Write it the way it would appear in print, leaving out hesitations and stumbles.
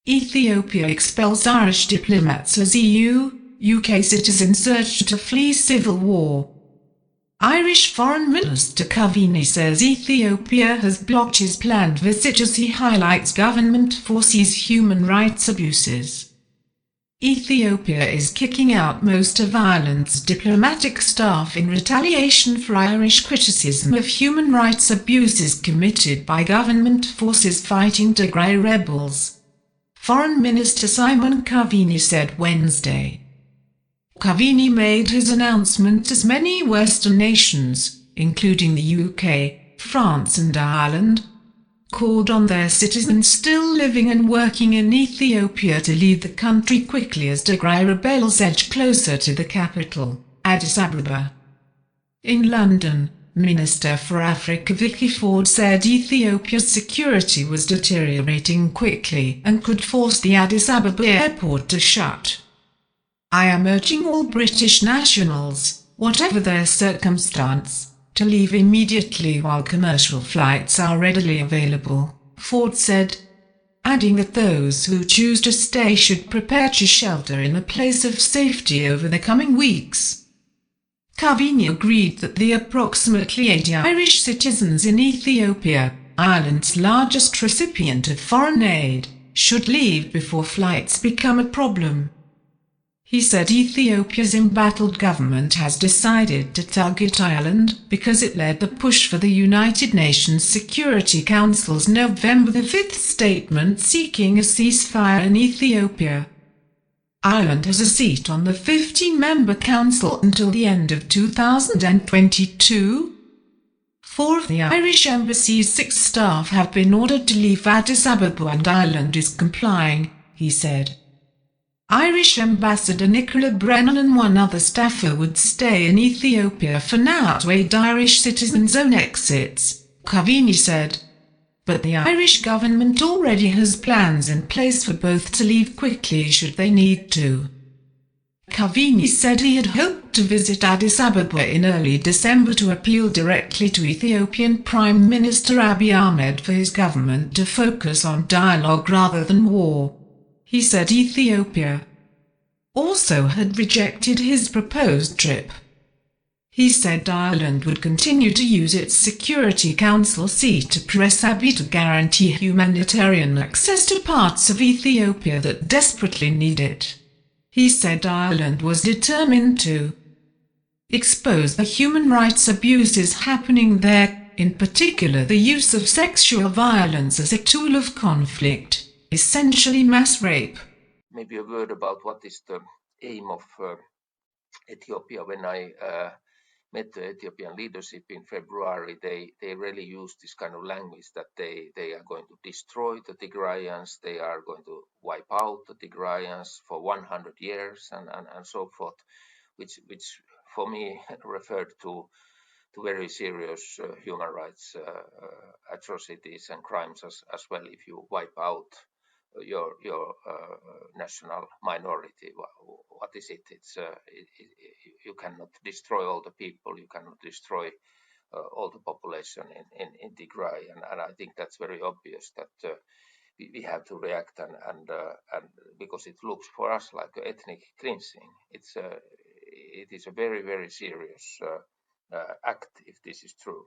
Ethiopia expels Irish diplomats as EU-UK citizens urged to flee civil war. Irish Foreign Minister Coveney says Ethiopia has blocked his planned visit as he highlights government forces human rights abuses. Ethiopia is kicking out most of Ireland's diplomatic staff in retaliation for Irish criticism of human rights abuses committed by government forces fighting Tigray rebels. Foreign Minister Simon Coveney said Wednesday. Coveney made his announcement as many Western nations, including the UK, France and Ireland, called on their citizens still living and working in Ethiopia to leave the country quickly as Tigray rebels edge closer to the capital, Addis Ababa. In London, Minister for Africa Vicky Ford said Ethiopia's security was deteriorating quickly and could force the Addis Ababa airport to shut. I am urging all British nationals, whatever their circumstance, to leave immediately while commercial flights are readily available, Ford said, adding that those who choose to stay should prepare to shelter in a place of safety over the coming weeks. Coveney agreed that the approximately 80 Irish citizens in Ethiopia, Ireland's largest recipient of foreign aid, should leave before flights become a problem. He said Ethiopia's embattled government has decided to target Ireland because it led the push for the United Nations Security Council's November 5 statement seeking a ceasefire in Ethiopia. Ireland has a seat on the 15-member council until the end of 2022. 4 of the Irish embassy's 6 staff have been ordered to leave Addis Ababa and Ireland is complying, he said. Irish Ambassador Nicola Brennan and 1 other staffer would stay in Ethiopia for now to aid Irish citizens' own exits, Coveney said. But the Irish government already has plans in place for both to leave quickly should they need to. Coveney said he had hoped to visit Addis Ababa in early December to appeal directly to Ethiopian Prime Minister Abiy Ahmed for his government to focus on dialogue rather than war. He said Ethiopia also had rejected his proposed trip. He said Ireland would continue to use its Security Council seat to press Abiy to guarantee humanitarian access to parts of Ethiopia that desperately need it. He said Ireland was determined to expose the human rights abuses happening there, in particular the use of sexual violence as a tool of conflict, essentially mass rape. Maybe a word about what is the aim of Ethiopia. When I met the Ethiopian leadership in February, they really used this kind of language that they are going to destroy the Tigrayans, they are going to wipe out the Tigrayans for 100 years and so forth, which for me referred to very serious human rights atrocities and crimes as well. If you wipe out your national minority, what is it? You cannot destroy all the people, you cannot destroy all the population in Tigray, and I think that's very obvious that we have to react and because it looks for us like ethnic cleansing. It is a very, very serious act if this is true.